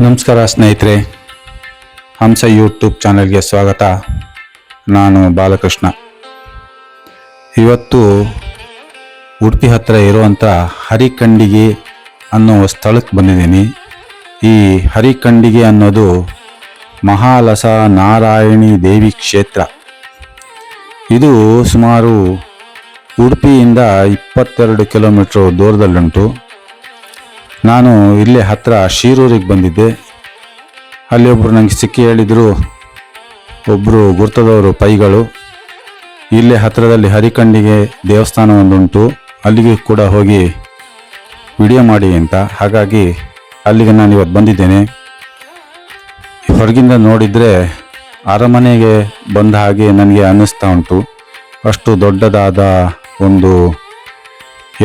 ನಮಸ್ಕಾರ ಸ್ನೇಹಿತರೆ, ಹಂಸ ಯೂಟ್ಯೂಬ್ ಚಾನೆಲ್ಗೆ ಸ್ವಾಗತ. ನಾನು ಬಾಲಕೃಷ್ಣ. ಇವತ್ತು ಉಡುಪಿ ಹತ್ತಿರ ಇರುವಂಥ ಹರಿಕಂಡಿಗೆ ಅನ್ನೋ ಸ್ಥಳಕ್ಕೆ ಬಂದಿದ್ದೀನಿ. ಈ ಹರಿಕಂಡಿಗೆ ಅನ್ನೋದು ಮಹಾಲಸ ನಾರಾಯಣಿ ದೇವಿ ಕ್ಷೇತ್ರ. ಇದು ಸುಮಾರು ಉಡುಪಿಯಿಂದ 22 ಕಿಲೋಮೀಟ್ರ್ ದೂರದಲ್ಲುಂಟು. ನಾನು ಇಲ್ಲೇ ಹತ್ತಿರ ಶಿರೂರಿಗೆ ಬಂದಿದ್ದೆ. ಅಲ್ಲಿ ಒಬ್ಬರು ನನಗೆ ಸಿಕ್ಕಿ ಹೇಳಿದರು, ಒಬ್ಬರು ಗುರ್ತದವರು ಪೈಗಳು, ಇಲ್ಲೇ ಹತ್ತಿರದಲ್ಲಿ ಹರಿಕಂಡಿಗೆ ದೇವಸ್ಥಾನ ಒಂದುಂಟು, ಅಲ್ಲಿಗೆ ಕೂಡ ಹೋಗಿ ವಿಡಿಯೋ ಮಾಡಿ ಅಂತ. ಹಾಗಾಗಿ ಅಲ್ಲಿಗೆ ನಾನು ಇವತ್ತು ಬಂದಿದ್ದೇನೆ. ಹೊರಗಿಂದ ನೋಡಿದರೆ ಅರಮನೆಗೆ ಬಂದ ಹಾಗೆ ನನಗೆ ಅನ್ನಿಸ್ತಾ ಉಂಟು. ಅಷ್ಟು ದೊಡ್ಡದಾದ ಒಂದು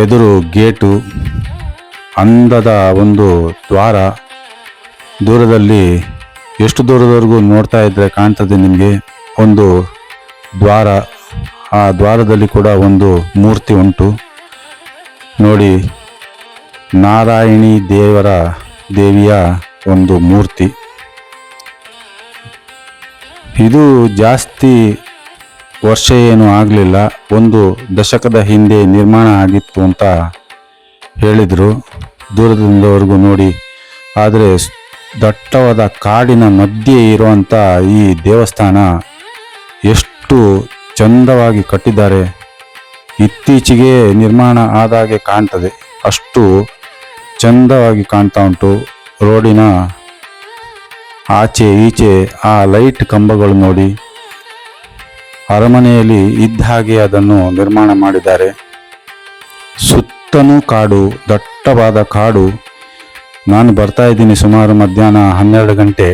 ಎದುರು ಗೇಟು, ಅಂದದ ಒಂದು ದ್ವಾರ, ದೂರದಲ್ಲಿ ಎಷ್ಟು ದೂರದವರೆಗೂ ನೋಡ್ತಾ ಇದ್ದರೆ ಕಾಣ್ತದೆ ನಿಮಗೆ ಒಂದು ದ್ವಾರ. ಆ ದ್ವಾರದಲ್ಲಿ ಕೂಡ ಒಂದು ಮೂರ್ತಿ ಉಂಟು ನೋಡಿ, ನಾರಾಯಣಿ ದೇವಿಯ ಒಂದು ಮೂರ್ತಿ. ಇದು ಜಾಸ್ತಿ ವರ್ಷ ಏನೂ ಆಗಲಿಲ್ಲ, ಒಂದು ದಶಕದ ಹಿಂದೆ ನಿರ್ಮಾಣ ಆಗಿತ್ತು ಅಂತ ಹೇಳಿದರು ದೂರದಿಂದವರೆಗೂ ನೋಡಿ. ಆದರೆ ದಟ್ಟವಾದ ಕಾಡಿನ ಮಧ್ಯೆ ಇರುವಂಥ ಈ ದೇವಸ್ಥಾನ ಎಷ್ಟು ಚಂದವಾಗಿ ಕಟ್ಟಿದ್ದಾರೆ. ಇತ್ತೀಚೆಗೆ ನಿರ್ಮಾಣ ಆದಾಗೆ ಕಾಣ್ತದೆ, ಅಷ್ಟು ಚಂದವಾಗಿ ಕಾಣ್ತಾ ಉಂಟು. ರೋಡಿನ ಆಚೆ ಈಚೆ ಆ ಲೈಟ್ ಕಂಬಗಳು ನೋಡಿ, ಅರಮನೆಯಲ್ಲಿ ಇದ್ದ ಹಾಗೆ ಅದನ್ನು ನಿರ್ಮಾಣ ಮಾಡಿದ್ದಾರೆ. ಸುತ್ತಲೂ ಕಾಡು, ದಟ್ಟವಾದ ಕಾಡು. ನಾನು ಬರ್ತಾ ಇದ್ದೀನಿ ಸುಮಾರು ಮಧ್ಯಾಹ್ನ 12 ಗಂಟೆ.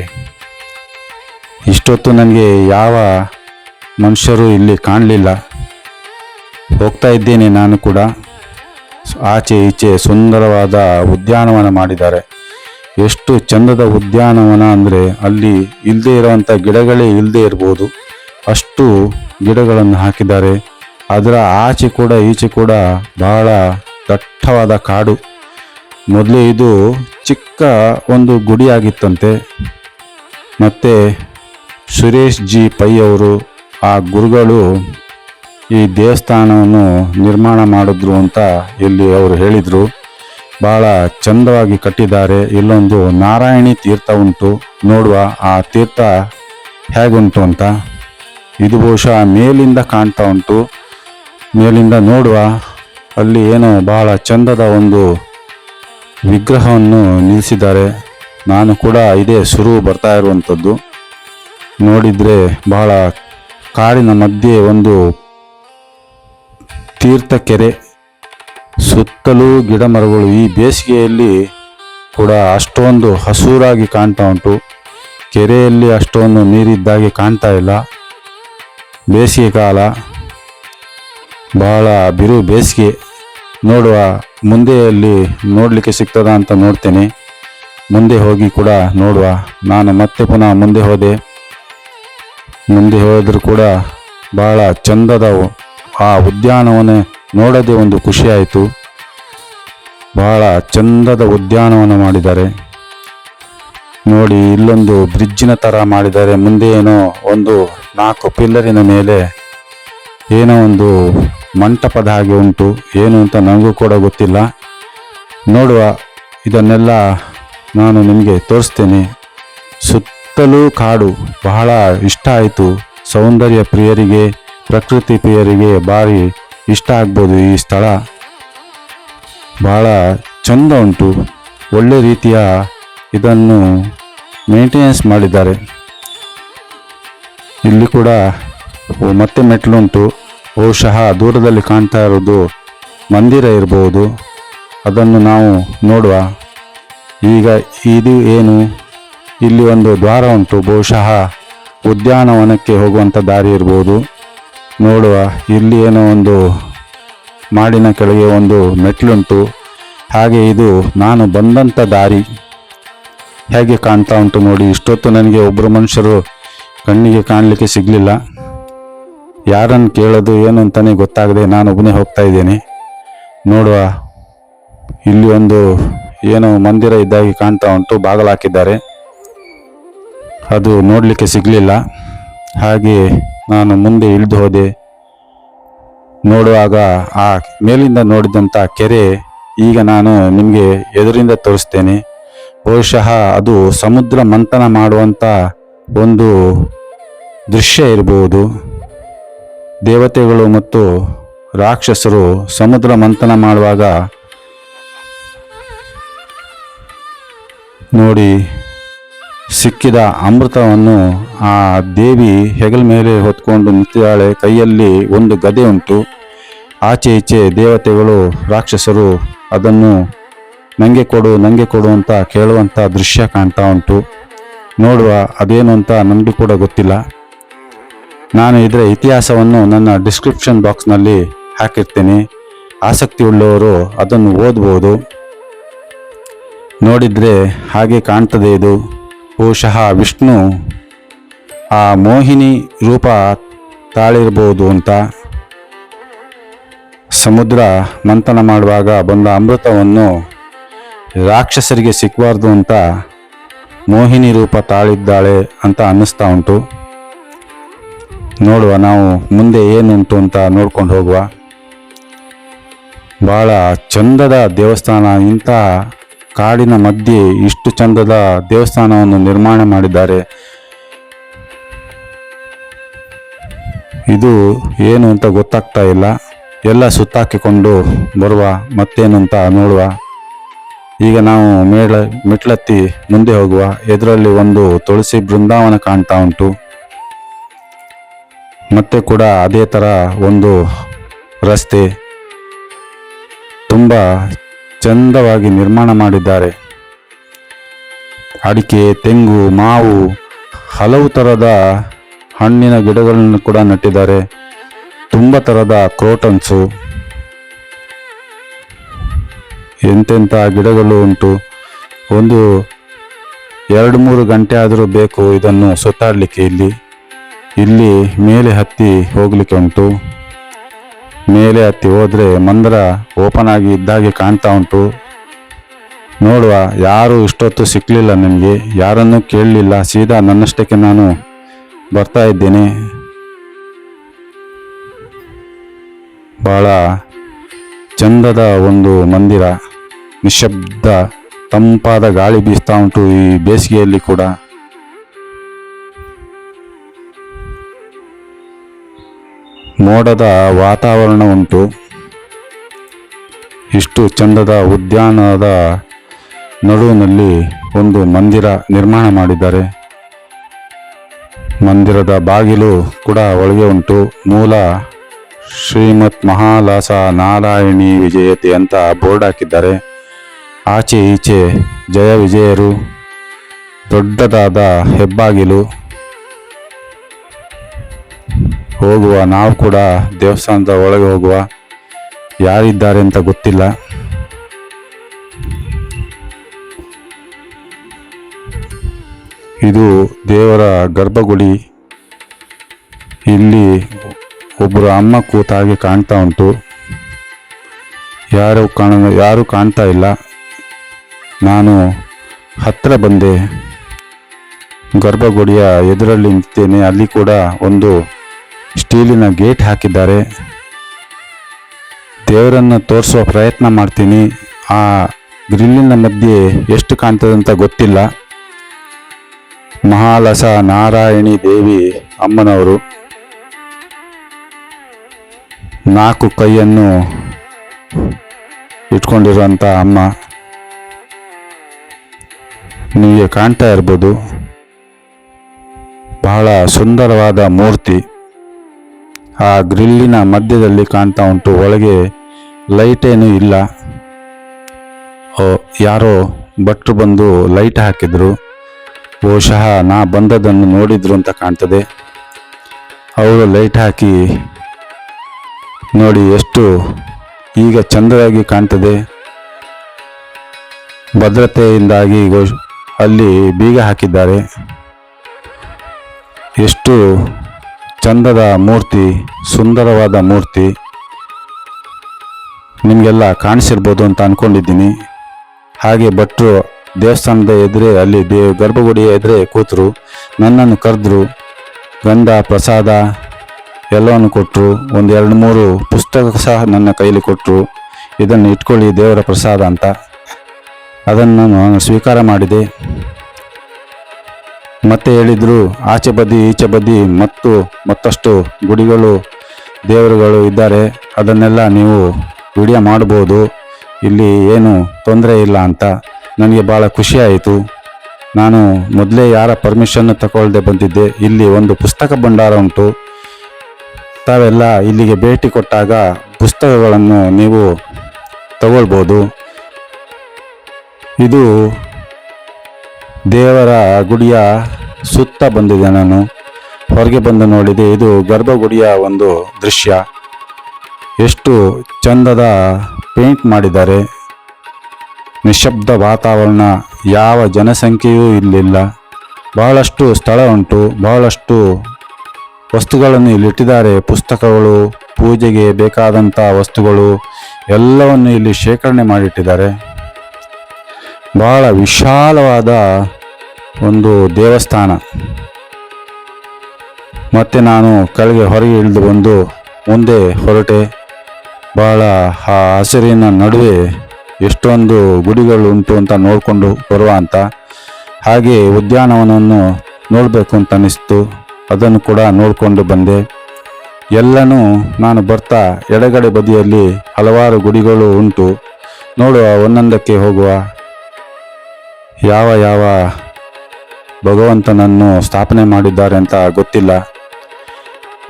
ಇಷ್ಟೊತ್ತು ನನಗೆ ಯಾವ ಮನುಷ್ಯರು ಇಲ್ಲಿ ಕಾಣಲಿಲ್ಲ. ಹೋಗ್ತಾ ಇದ್ದೇನೆ ನಾನು ಕೂಡ. ಆಚೆ ಈಚೆ ಸುಂದರವಾದ ಉದ್ಯಾನವನ ಮಾಡಿದ್ದಾರೆ. ಎಷ್ಟು ಚಂದದ ಉದ್ಯಾನವನ ಅಂದರೆ ಅಲ್ಲಿ ಇಲ್ಲದೆ ಇರುವಂಥ ಗಿಡಗಳೇ ಇಲ್ಲದೆ ಇರ್ಬೋದು, ಅಷ್ಟು ಗಿಡಗಳನ್ನು ಹಾಕಿದ್ದಾರೆ. ಅದರ ಆಚೆ ಕೂಡ ಈಚೆ ಕೂಡ ಬಹಳ ದಟ್ಟವಾದ ಕಾಡು. ಮೊದಲೇ ಇದು ಚಿಕ್ಕ ಒಂದು ಗುಡಿಯಾಗಿತ್ತಂತೆ. ಮತ್ತು ಸುರೇಶ್ ಜಿ ಪೈ ಅವರು, ಆ ಗುರುಗಳು ಈ ದೇವಸ್ಥಾನವನ್ನು ನಿರ್ಮಾಣ ಮಾಡಿದ್ರು ಅಂತ ಇಲ್ಲಿ ಅವರು ಹೇಳಿದರು. ಭಾಳ ಚಂದವಾಗಿ ಕಟ್ಟಿದ್ದಾರೆ. ಇಲ್ಲೊಂದು ನಾರಾಯಣಿ ತೀರ್ಥ ಉಂಟು, ನೋಡುವ ಆ ತೀರ್ಥ ಹೇಗುಂಟು ಅಂತ. ಇದು ಬಹುಶಃ ಮೇಲಿಂದ ಕಾಣ್ತಾ ಉಂಟು, ಮೇಲಿಂದ ನೋಡುವ. ಅಲ್ಲಿ ಏನೋ ಬಹಳ ಚಂದದ ಒಂದು ವಿಗ್ರಹವನ್ನು ನಿಲ್ಲಿಸಿದ್ದಾರೆ. ನಾನು ಕೂಡ ಇದೇ ಶುರು ಬರ್ತಾ ಇರುವಂಥದ್ದು. ನೋಡಿದರೆ ಬಹಳ ಕಾಡಿನ ಮಧ್ಯೆ ಒಂದು ತೀರ್ಥಕೆರೆ, ಸುತ್ತಲೂ ಗಿಡ ಮರಗಳು. ಈ ಬೇಸಿಗೆಯಲ್ಲಿ ಕೂಡ ಅಷ್ಟೊಂದು ಹಸೂರಾಗಿ ಕಾಣ್ತಾ ಉಂಟು. ಕೆರೆಯಲ್ಲಿ ಅಷ್ಟೊಂದು ನೀರಿದ್ದಾಗೆ ಕಾಣ್ತಾ ಇಲ್ಲ. ಬೇಸಿಗೆ ಕಾಲ, ಬಹಳ ಬಿರು ಬೇಸಿಗೆ. ನೋಡುವ ಮುಂದೆ ಅಲ್ಲಿ ನೋಡಲಿಕ್ಕೆ ಸಿಗ್ತದ ಅಂತ ನೋಡ್ತೇನೆ. ಮುಂದೆ ಹೋಗಿ ಕೂಡ ನೋಡುವ. ನಾನು ಮತ್ತೆ ಪುನಃ ಮುಂದೆ ಹೋದೆ. ಮುಂದೆ ಹೋದರೂ ಕೂಡ ಬಹಳ ಚಂದದ ಆ ಉದ್ಯಾನವನ ನೋಡೋದೇ ಒಂದು ಖುಷಿಯಾಯಿತು. ಬಹಳ ಚಂದದ ಉದ್ಯಾನವನ ಮಾಡಿದ್ದಾರೆ ನೋಡಿ. ಇಲ್ಲೊಂದು ಬ್ರಿಡ್ಜಿನ ಥರ ಮಾಡಿದ್ದಾರೆ. ಮುಂದೆ ಏನೋ ಒಂದು 4 ಪಿಲ್ಲರಿನ ಮೇಲೆ ಏನೋ ಒಂದು ಮಂಟಪದ ಹಾಗೆ ಉಂಟು. ಏನು ಅಂತ ನನಗೂ ಕೂಡ ಗೊತ್ತಿಲ್ಲ. ನೋಡುವ, ಇದನ್ನೆಲ್ಲ ನಾನು ನಿಮಗೆ ತೋರಿಸ್ತೇನೆ. ಸುತ್ತಲೂ ಕಾಡು, ಬಹಳ ಇಷ್ಟ ಆಯಿತು. ಸೌಂದರ್ಯ ಪ್ರಿಯರಿಗೆ, ಪ್ರಕೃತಿ ಪ್ರಿಯರಿಗೆ ಭಾರಿ ಇಷ್ಟ ಆಗ್ಬೋದು ಈ ಸ್ಥಳ. ಬಹಳ ಚಂದ ಉಂಟು. ಒಳ್ಳೆ ರೀತಿಯ ಇದನ್ನು ಮೇಂಟೆನೆನ್ಸ್ ಮಾಡಿದ್ದಾರೆ. ಇಲ್ಲಿ ಕೂಡ ಮತ್ತೆ ಮೆಟ್ಲುಂಟು. ಬಹುಶಃ ದೂರದಲ್ಲಿ ಕಾಣ್ತಾ ಇರೋದು ಮಂದಿರ ಇರಬಹುದು. ಅದನ್ನು ನಾವು ನೋಡುವ. ಈಗ ಇದು ಏನು, ಇಲ್ಲಿ ಒಂದು ದ್ವಾರ ಉಂಟು. ಬಹುಶಃ ಉದ್ಯಾನವನಕ್ಕೆ ಹೋಗುವಂಥ ದಾರಿ ಇರ್ಬೋದು. ನೋಡುವ, ಇಲ್ಲಿ ಏನೋ ಒಂದು ಮಾಡಿನ ಕೆಳಗೆ ಒಂದು ಮೆಟ್ಲುಂಟು. ಹಾಗೆ ಇದು ನಾನು ಬಂದಂಥ ದಾರಿ ಹೇಗೆ ಕಾಣ್ತಾ ಉಂಟು ನೋಡಿ. ಇಷ್ಟೊತ್ತು ನನಗೆ ಒಬ್ಬರು ಮನುಷ್ಯರು ಕಣ್ಣಿಗೆ ಕಾಣಲಿಕ್ಕೆ ಸಿಗಲಿಲ್ಲ. ಯಾರನ್ನು ಕೇಳೋದು ಏನು ಅಂತಲೇ ಗೊತ್ತಾಗದೆ ನಾನು ಒಬ್ಬನೇ ಹೋಗ್ತಾ ಇದ್ದೇನೆ. ನೋಡುವ, ಇಲ್ಲಿ ಒಂದು ಏನೋ ಮಂದಿರ ಇದ್ದಾಗಿ ಕಾಣ್ತಾ ಉಂಟು. ಬಾಗಿಲು ಹಾಕಿದ್ದಾರೆ. ಅದು ನೋಡಲಿಕ್ಕೆ ಸಿಗಲಿಲ್ಲ. ಹಾಗೆ ನಾನು ಮುಂದೆ ಇಳಿದು ಹೋದೆ. ನೋಡುವಾಗ ಆ ಮೇಲಿಂದ ನೋಡಿದಂಥ ಕೆರೆ ಈಗ ನಾನು ನಿಮಗೆ ಎದುರಿಂದ ತೋರಿಸ್ತೇನೆ. ಬಹುಶಃ ಅದು ಸಮುದ್ರ ಮಂಥನ ಮಾಡುವಂಥ ಒಂದು ದೃಶ್ಯ ಇರಬಹುದು. ದೇವತೆಗಳು ಮತ್ತು ರಾಕ್ಷಸರು ಸಮುದ್ರ ಮಂಥನ ಮಾಡುವಾಗ ನೋಡಿ ಸಿಕ್ಕಿದ ಅಮೃತವನ್ನು ಆ ದೇವಿ ಹೆಗಲ ಮೇಲೆ ಹೊತ್ಕೊಂಡು ನಿಂತಿದ್ದಾಳೆ. ಕೈಯಲ್ಲಿ ಒಂದು ಗದೆ ಉಂಟು. ಆಚೆ ಈಚೆ ದೇವತೆಗಳು ರಾಕ್ಷಸರು ಅದನ್ನು ನನಗೆ ಕೊಡು ಅಂತ ಕೇಳುವಂಥ ದೃಶ್ಯ ಕಾಣ್ತಾ ಉಂಟು. ನೋಡುವ ಅದೇನು ಅಂತ ನನಗೂ ಕೂಡ ಗೊತ್ತಿಲ್ಲ. ನಾನು ಇದರ ಇತಿಹಾಸವನ್ನು ನನ್ನ ಡಿಸ್ಕ್ರಿಪ್ಷನ್ ಬಾಕ್ಸ್ನಲ್ಲಿ ಹಾಕಿರ್ತೇನೆ. ಆಸಕ್ತಿ ಉಳ್ಳವರು ಅದನ್ನು ಓದ್ಬೋದು. ನೋಡಿದರೆ ಹಾಗೆ ಕಾಣ್ತದೆ. ಇದು ಬಹುಶಃ ವಿಷ್ಣು ಆ ಮೋಹಿನಿ ರೂಪ ತಾಳಿರ್ಬೋದು ಅಂತ. ಸಮುದ್ರ ಮಂಥನ ಮಾಡುವಾಗ ಬಂದ ಅಮೃತವನ್ನು ರಾಕ್ಷಸರಿಗೆ ಸಿಕ್ಕಬಾರ್ದು ಅಂತ ಮೋಹಿನಿ ರೂಪ ತಾಳಿದ್ದಾಳೆ ಅಂತ ಅನ್ನಿಸ್ತಾ ಉಂಟು. ನೋಡುವ, ನಾವು ಮುಂದೆ ಏನುಂಟು ಅಂತ ನೋಡ್ಕೊಂಡು ಹೋಗುವ. ಭಾಳ ಚಂದದ ದೇವಸ್ಥಾನ. ಇಂಥ ಕಾಡಿನ ಮಧ್ಯೆ ಇಷ್ಟು ಚಂದದ ದೇವಸ್ಥಾನವನ್ನು ನಿರ್ಮಾಣ ಮಾಡಿದ್ದಾರೆ. ಇದು ಏನು ಅಂತ ಗೊತ್ತಾಗ್ತಾ ಇಲ್ಲ. ಎಲ್ಲ ಸುತ್ತಾಕಿಕೊಂಡು ಬರುವ, ಮತ್ತೇನು ಅಂತ ನೋಡುವ. ಈಗ ನಾವು ಮೆಟ್ಲತ್ತಿ ಮುಂದೆ ಹೋಗುವ. ಎದುರಲ್ಲಿ ಒಂದು ತುಳಸಿ ಬೃಂದಾವನ ಕಾಣ್ತಾ ಉಂಟು. ಮತ್ತೆ ಕೂಡ ಅದೇ ಥರ ಒಂದು ರಸ್ತೆ ತುಂಬ ಚಂದವಾಗಿ ನಿರ್ಮಾಣ ಮಾಡಿದ್ದಾರೆ. ಅಡಿಕೆ, ತೆಂಗು, ಮಾವು, ಹಲವು ಥರದ ಹಣ್ಣಿನ ಗಿಡಗಳನ್ನು ಕೂಡ ನೆಟ್ಟಿದ್ದಾರೆ. ತುಂಬ ಥರದ ಕ್ರೋಟನ್ಸು, ಎಂತೆಂಥ ಗಿಡಗಳು ಉಂಟು. ಒಂದು 2-3 ಗಂಟೆ ಆದರೂ ಬೇಕು ಇದನ್ನು ಸುತ್ತಾಡಲಿಕ್ಕೆ. ಇಲ್ಲಿ ಮೇಲೆ ಹತ್ತಿ ಹೋಗಲಿಕ್ಕೆ ಉಂಟು. ಮೇಲೆ ಹತ್ತಿ ಹೋದರೆ ಮಂದಿರ ಓಪನ್ ಆಗಿ ಇದ್ದಾಗೆ ಕಾಣ್ತಾ ಉಂಟು. ನೋಡುವ, ಯಾರು ಇಷ್ಟೊತ್ತು ಸಿಕ್ಕಲಿಲ್ಲ ನನಗೆ, ಯಾರನ್ನೂ ಕೇಳಲಿಲ್ಲ. ಸೀದಾ ನನ್ನಷ್ಟಕ್ಕೆ ನಾನು ಬರ್ತಾ ಇದ್ದೇನೆ. ಭಾಳ ಚಂದದ ಒಂದು ಮಂದಿರ. ನಿಶಬ್ದ ತಂಪಾದ ಗಾಳಿ ಬೀಸ್ತಾ ಉಂಟು ಈ ಬೇಸಿಗೆಯಲ್ಲಿ ಕೂಡ. ಮೋಡದ ವಾತಾವರಣ ಉಂಟು. ಇಷ್ಟು ಚಂದದ ಉದ್ಯಾನದ ನಡುವಿನಲ್ಲಿ ಒಂದು ಮಂದಿರ ನಿರ್ಮಾಣ ಮಾಡಿದ್ದಾರೆ. ಮಂದಿರದ ಬಾಗಿಲು ಕೂಡ ಒಳಗೆ ಉಂಟು. ಮೂಲ ಶ್ರೀಮತ್ ಮಹಾಲಾಸ ನಾರಾಯಣಿ ವಿಜಯತೆ ಅಂತ ಬೋರ್ಡ್ ಹಾಕಿದ್ದಾರೆ. ಆಚೆ ಈಚೆ ಜಯ ವಿಜಯರು, ದೊಡ್ಡದಾದ ಹೆಬ್ಬಾಗಿಲು. ಹೋಗುವ, ನಾವು ಕೂಡ ದೇವಸ್ಥಾನದ ಒಳಗೆ ಹೋಗುವ. ಯಾರಿದ್ದಾರೆ ಅಂತ ಗೊತ್ತಿಲ್ಲ. ಇದು ದೇವರ ಗರ್ಭಗುಡಿ. ಇಲ್ಲಿ ಒಬ್ಬರು ಅಮ್ಮ ಕೂತಾಗೆ ಕಾಣ್ತಾ ಉಂಟು. ಯಾರು ಕಾಣ್ತಾ ಇಲ್ಲ. ನಾನು ಹತ್ತಿರ ಬಂದೆ. ಗರ್ಭಗುಡಿಯ ಎದುರಲ್ಲಿ ನಿಂತೇನೆ. ಅಲ್ಲಿ ಕೂಡ ಒಂದು ಸ್ಟೀಲಿನ ಗೇಟ್ ಹಾಕಿದ್ದಾರೆ. ದೇವರನ್ನು ತೋರಿಸುವ ಪ್ರಯತ್ನ ಮಾಡ್ತೀನಿ. ಆ ಗ್ರಿಲ್ಲಿನ ಮಧ್ಯೆ ಎಷ್ಟು ಕಾಣ್ತದೆ ಅಂತ ಗೊತ್ತಿಲ್ಲ. ಮಹಾಲಸ ನಾರಾಯಣಿ ದೇವಿ ಅಮ್ಮನವರು 4 ಕೈಯನ್ನು ಇಟ್ಕೊಂಡಿರುವಂಥ ಅಮ್ಮ ನಿಮಗೆ ಕಾಣ್ತಾ ಇರ್ಬೋದು. ಬಹಳ ಸುಂದರವಾದ ಮೂರ್ತಿ ಆ ಗ್ರಿಲ್ಲಿನ ಮಧ್ಯದಲ್ಲಿ ಕಾಣ್ತಾ ಉಂಟು. ಒಳಗೆ ಲೈಟ್ ಏನೂ ಇಲ್ಲ. ಯಾರೋ ಭಟ್ರು ಬಂದು ಲೈಟ್ ಹಾಕಿದ್ರು. ಬಹುಶಃ ನಾ ಬಂದದನ್ನು ನೋಡಿದ್ರು ಅಂತ ಕಾಣ್ತದೆ. ಅವರು ಲೈಟ್ ಹಾಕಿ ನೋಡಿ ಎಷ್ಟು ಈಗ ಚಂದವಾಗಿ ಕಾಣ್ತದೆ. ಭದ್ರತೆಯಿಂದಾಗಿ ಅಲ್ಲಿ ಬೀಗ ಹಾಕಿದ್ದಾರೆ. ಎಷ್ಟು ಚಂದದ ಮೂರ್ತಿ, ಸುಂದರವಾದ ಮೂರ್ತಿ. ನಿಮಗೆಲ್ಲ ಕಾಣಿಸಿರ್ಬೋದು ಅಂತ ಅಂದ್ಕೊಂಡಿದ್ದೀನಿ. ಹಾಗೆ ಭಟ್ರು ದೇವಸ್ಥಾನದ ಎದುರೇ, ಅಲ್ಲಿ ಗರ್ಭಗುಡಿಯ ಎದುರೇ ಕೂತರು. ನನ್ನನ್ನು ಕರೆದ್ರು. ಗಂಧ ಪ್ರಸಾದ ಎಲ್ಲವನ್ನು ಕೊಟ್ಟರು. ಒಂದು 2-3 ಪುಸ್ತಕ ಸಹ ನನ್ನ ಕೈಲಿ ಕೊಟ್ಟರು. ಇದನ್ನು ಇಟ್ಕೊಳ್ಳಿ ದೇವರ ಪ್ರಸಾದ ಅಂತ. ಅದನ್ನು ನಾನು ಸ್ವೀಕಾರ ಮಾಡಿದೆ. ಮತ್ತೆ ಹೇಳಿದರು, ಆಚೆ ಬದಿ ಈಚೆ ಬದಿ ಮತ್ತಷ್ಟು ಗುಡಿಗಳು ದೇವರುಗಳು ಇದ್ದಾರೆ, ಅದನ್ನೆಲ್ಲ ನೀವು ವಿಡಿಯೋ ಮಾಡ್ಬೋದು, ಇಲ್ಲಿ ಏನು ತೊಂದರೆ ಇಲ್ಲ ಅಂತ. ನನಗೆ ಭಾಳ ಖುಷಿಯಾಯಿತು. ನಾನು ಮೊದಲೇ ಯಾರ ಪರ್ಮಿಷನ್ನು ತಗೊಳ್ಳದೆ ಬಂದಿದ್ದೆ. ಇಲ್ಲಿ ಒಂದು ಪುಸ್ತಕ ಭಂಡಾರ ಉಂಟು. ತಾವೆಲ್ಲ ಇಲ್ಲಿಗೆ ಭೇಟಿ ಕೊಟ್ಟಾಗ ಪುಸ್ತಕಗಳನ್ನು ನೀವು ತಗೊಳ್ಬೋದು. ಇದು ದೇವರ ಗುಡಿಯ ಸುತ್ತ ಬಂದಿದೆ. ನಾನು ಹೊರಗೆ ಬಂದು ನೋಡಿದೆ. ಇದು ಗರ್ಭಗುಡಿಯ ಒಂದು ದೃಶ್ಯ. ಎಷ್ಟು ಚಂದದ ಪೇಂಟ್ ಮಾಡಿದ್ದಾರೆ. ನಿಶಬ್ದ ವಾತಾವರಣ, ಯಾವ ಜನಸಂಖ್ಯೆಯೂ ಇಲ್ಲಿಲ್ಲ. ಬಹಳಷ್ಟು ಸ್ಥಳ ಉಂಟು. ಬಹಳಷ್ಟು ವಸ್ತುಗಳನ್ನು ಇಲ್ಲಿಟ್ಟಿದ್ದಾರೆ. ಪುಸ್ತಕಗಳು, ಪೂಜೆಗೆ ಬೇಕಾದಂಥ ವಸ್ತುಗಳು ಎಲ್ಲವನ್ನು ಇಲ್ಲಿ ಶೇಖರಣೆ ಮಾಡಿಟ್ಟಿದ್ದಾರೆ. ಬಹಳ ವಿಶಾಲವಾದ ಒಂದು ದೇವಸ್ಥಾನ. ಮತ್ತೆ ನಾನು ಕೆಳಗೆ ಹೊರಗೆ ಇಳಿದು ಬಂದು ಮುಂದೆ ಹೊರಟೆ. ಬಹಳ ಆ ಹಸಿರಿನ ನಡುವೆ ಎಷ್ಟೊಂದು ಗುಡಿಗಳು ಉಂಟು ಅಂತ ನೋಡಿಕೊಂಡು ಬರುವ ಅಂತ. ಹಾಗೆ ಉದ್ಯಾನವನವನ್ನು ನೋಡಬೇಕು ಅಂತ ಅನಿಸ್ತು. ಅದನ್ನು ಕೂಡ ನೋಡಿಕೊಂಡು ಬಂದೆ. ಎಲ್ಲನೂ ನಾನು ಬರ್ತಾ ಎಡಗಡೆ ಬದಿಯಲ್ಲಿ ಹಲವಾರು ಗುಡಿಗಳು ಉಂಟು. ನೋಡುವ, ಒಂದೊಂದಕ್ಕೆ ಹೋಗುವ. ಯಾವ ಭಗವಂತನನ್ನು ಸ್ಥಾಪನೆ ಮಾಡಿದ್ದಾರೆ ಅಂತ ಗೊತ್ತಿಲ್ಲ.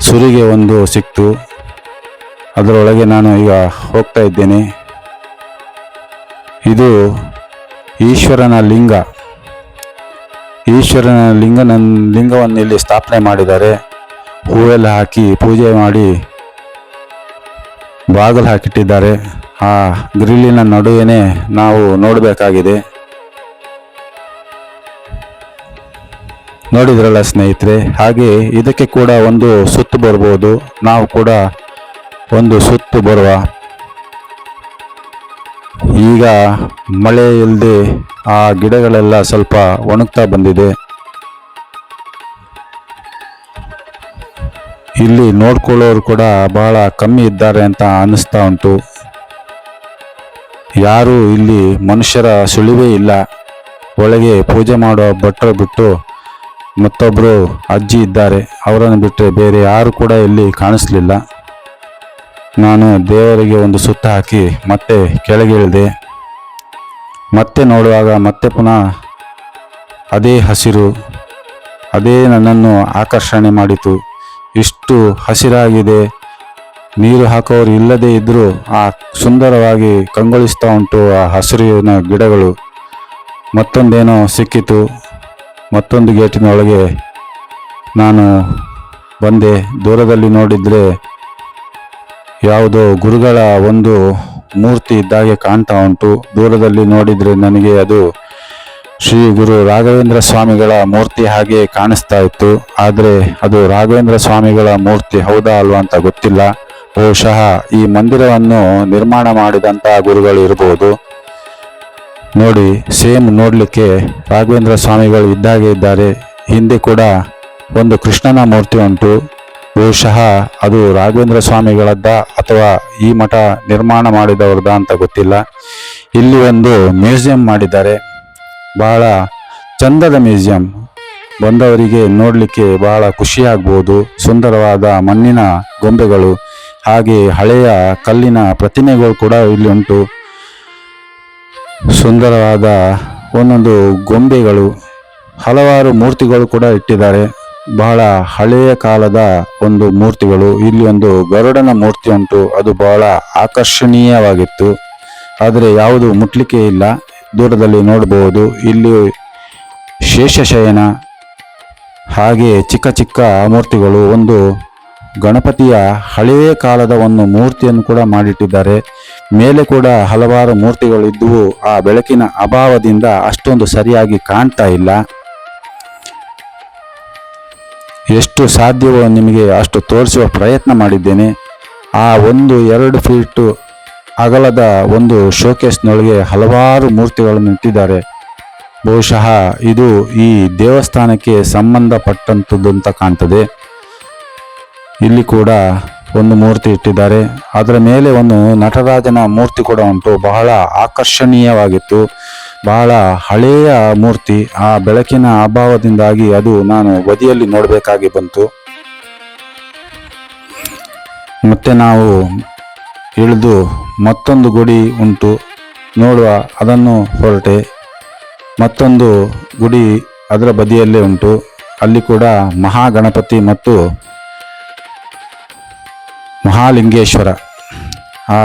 ಸುರಿಗೆ ಒಂದು ಸಿಕ್ತು. ಅದರೊಳಗೆ ನಾನು ಈಗ ಹೋಗ್ತಾ ಇದ್ದೇನೆ. ಇದು ಈಶ್ವರನ ಲಿಂಗ. ಈಶ್ವರನ ಲಿಂಗವನ್ನು ಇಲ್ಲಿ ಸ್ಥಾಪನೆ ಮಾಡಿದ್ದಾರೆ. ಹೂವೆಲ್ಲ ಹಾಕಿ ಪೂಜೆ ಮಾಡಿ ಬಾಗಿಲು ಹಾಕಿಟ್ಟಿದ್ದಾರೆ. ಆ ಗ್ರಿಲ್ಲಿನ ನಡುವೆನೇ ನಾವು ನೋಡಬೇಕಾಗಿದೆ. ನೋಡಿದ್ರಲ್ಲ ಸ್ನೇಹಿತರೆ. ಹಾಗೆ ಇದಕ್ಕೆ ಕೂಡ ಒಂದು ಸುತ್ತು ಬರ್ಬೋದು. ನಾವು ಕೂಡ ಒಂದು ಸುತ್ತು ಬರುವ. ಈಗ ಮಳೆ ಇಲ್ಲದೆ ಆ ಗಿಡಗಳೆಲ್ಲ ಸ್ವಲ್ಪ ಒಣಗ್ತಾ ಬಂದಿದೆ. ಇಲ್ಲಿ ನೋಡ್ಕೊಳ್ಳೋರು ಕೂಡ ಬಹಳ ಕಮ್ಮಿ ಇದ್ದಾರೆ ಅಂತ ಅನ್ನಿಸ್ತಾ ಉಂಟು. ಯಾರು ಇಲ್ಲಿ ಮನುಷ್ಯರ ಸುಳಿವೇ ಇಲ್ಲ. ಒಳಗೆ ಪೂಜೆ ಮಾಡೋ ಭಟ್ರು ಬಿಟ್ಟು ಮತ್ತೊಬ್ಬರು ಅಜ್ಜಿ ಇದ್ದಾರೆ. ಅವರನ್ನು ಬಿಟ್ಟರೆ ಬೇರೆ ಯಾರು ಕೂಡ ಇಲ್ಲಿ ಕಾಣಿಸ್ಲಿಲ್ಲ. ನಾನು ದೇವರಿಗೆ ಒಂದು ಸುತ್ತ ಹಾಕಿ ಮತ್ತೆ ಕೆಳಗೆ ಇಳಿದೆ. ಮತ್ತೆ ನೋಡುವಾಗ ಮತ್ತೆ ಪುನಃ ಅದೇ ಹಸಿರು, ಅದೇ ನನ್ನನ್ನು ಆಕರ್ಷಣೆ ಮಾಡಿತು. ಇಷ್ಟು ಹಸಿರಾಗಿದೆ. ನೀರು ಹಾಕೋರು ಇಲ್ಲದೇ ಇದ್ದರೂ ಆ ಸುಂದರವಾಗಿ ಕಂಗೊಳಿಸ್ತಾ ಉಂಟು ಆ ಹಸಿರಿನ ಗಿಡಗಳು. ಮತ್ತೊಂದೇನೋ ಸಿಕ್ಕಿತು. ಮತ್ತೊಂದು ಗೇಟಿನೊಳಗೆ ನಾನು ಬಂದೆ. ದೂರದಲ್ಲಿ ನೋಡಿದರೆ ಯಾವುದೋ ಗುರುಗಳ ಒಂದು ಮೂರ್ತಿ ಇದ್ದಾಗೆ ಕಾಣ್ತಾ ಉಂಟು. ದೂರದಲ್ಲಿ ನೋಡಿದರೆ ನನಗೆ ಅದು ಶ್ರೀ ಗುರು ರಾಘವೇಂದ್ರ ಸ್ವಾಮಿಗಳ ಮೂರ್ತಿ ಹಾಗೆ ಕಾಣಿಸ್ತಾ ಇತ್ತು. ಆದರೆ ಅದು ರಾಘವೇಂದ್ರ ಸ್ವಾಮಿಗಳ ಮೂರ್ತಿ ಹೌದಾ ಅಲ್ವಾ ಅಂತ ಗೊತ್ತಿಲ್ಲ. ಬಹುಶಃ ಈ ಮಂದಿರವನ್ನು ನಿರ್ಮಾಣ ಮಾಡಿದಂಥ ಗುರುಗಳು ಇರಬಹುದು. ನೋಡಿ, ಸೇಮ್ ನೋಡಲಿಕ್ಕೆ ರಾಘವೇಂದ್ರ ಸ್ವಾಮಿಗಳು ಇದ್ದಾಗೆ ಇದ್ದಾರೆ. ಹಿಂದೆ ಕೂಡ ಒಂದು ಕೃಷ್ಣನ ಮೂರ್ತಿ ಉಂಟು. ಬಹುಶಃ ಅದು ರಾಘವೇಂದ್ರ ಸ್ವಾಮಿಗಳದ್ದ ಅಥವಾ ಈ ಮಠ ನಿರ್ಮಾಣ ಮಾಡಿದವ್ರದ ಅಂತ ಗೊತ್ತಿಲ್ಲ. ಇಲ್ಲಿ ಒಂದು ಮ್ಯೂಸಿಯಂ ಮಾಡಿದ್ದಾರೆ. ಬಹಳ ಚಂದದ ಮ್ಯೂಸಿಯಂ. ಬಂದವರಿಗೆ ನೋಡಲಿಕ್ಕೆ ಬಹಳ ಖುಷಿಯಾಗ್ಬೋದು. ಸುಂದರವಾದ ಮಣ್ಣಿನ ಗೊಂಬೆಗಳು, ಹಾಗೆ ಹಳೆಯ ಕಲ್ಲಿನ ಪ್ರತಿಮೆಗಳು ಕೂಡ ಇಲ್ಲಿ ಉಂಟು. ಸುಂದರವಾದ ಒಂದೊಂದು ಗೊಂಬೆಗಳು, ಹಲವಾರು ಮೂರ್ತಿಗಳು ಕೂಡ ಇಟ್ಟಿದ್ದಾರೆ. ಬಹಳ ಹಳೆಯ ಕಾಲದ ಒಂದು ಮೂರ್ತಿಗಳು. ಇಲ್ಲಿ ಒಂದು ಗರುಡನ ಮೂರ್ತಿ ಉಂಟು. ಅದು ಬಹಳ ಆಕರ್ಷಣೀಯವಾಗಿತ್ತು. ಆದರೆ ಯಾವುದು ಮುಟ್ಲಿಕ್ಕೆ ಇಲ್ಲ. ದೂರದಲ್ಲಿ ನೋಡಬಹುದು. ಇಲ್ಲಿ ಶೇಷಶಯನ, ಹಾಗೆ ಚಿಕ್ಕ ಚಿಕ್ಕ ಮೂರ್ತಿಗಳು. ಒಂದು ಗಣಪತಿಯ ಹಳೆಯ ಕಾಲದ ಒಂದು ಮೂರ್ತಿಯನ್ನು ಕೂಡ ಮಾಡಿಟ್ಟಿದ್ದಾರೆ. ಮೇಲೆ ಕೂಡ ಹಲವಾರು ಮೂರ್ತಿಗಳು ಇದ್ದುವು. ಆ ಬೆಳಕಿನ ಅಭಾವದಿಂದ ಅಷ್ಟೊಂದು ಸರಿಯಾಗಿ ಕಾಣ್ತಾ ಇಲ್ಲ. ಎಷ್ಟು ಸಾಧ್ಯವೋ ನಿಮಗೆ ಅಷ್ಟು ತೋರಿಸುವ ಪ್ರಯತ್ನ ಮಾಡಿದ್ದೇನೆ. ಆ 1-2 ಫೀಟ್ ಅಗಲದ ಒಂದು ಶೋಕೇಸ್ನೊಳಗೆ ಹಲವಾರು ಮೂರ್ತಿಗಳನ್ನು ಇಟ್ಟಿದ್ದಾರೆ. ಬಹುಶಃ ಇದು ಈ ದೇವಸ್ಥಾನಕ್ಕೆ ಸಂಬಂಧಪಟ್ಟಂಥದ್ದು ಅಂತ ಕಾಣ್ತದೆ. ಇಲ್ಲಿ ಕೂಡ ಒಂದು ಮೂರ್ತಿ ಇಟ್ಟಿದ್ದಾರೆ. ಅದರ ಮೇಲೆ ಒಂದು ನಟರಾಜನ ಮೂರ್ತಿ ಕೂಡ ಉಂಟು. ಬಹಳ ಆಕರ್ಷಣೀಯವಾಗಿತ್ತು. ಬಹಳ ಹಳೆಯ ಮೂರ್ತಿ. ಆ ಬೆಳಕಿನ ಅಭಾವದಿಂದಾಗಿ ಅದು ನಾನು ಬದಿಯಲ್ಲಿ ನೋಡಬೇಕಾಗಿ ಬಂತು. ಮತ್ತೆ ನಾವು ಇಳಿದು ಮತ್ತೊಂದು ಗುಡಿ ಉಂಟು ನೋಡುವ, ಅದನ್ನು ಹೊರಟೆ. ಮತ್ತೊಂದು ಗುಡಿ ಅದರ ಬದಿಯಲ್ಲೇ ಉಂಟು. ಅಲ್ಲಿ ಕೂಡ ಮಹಾಗಣಪತಿ ಮತ್ತು ಮಹಾಲಿಂಗೇಶ್ವರ ಆ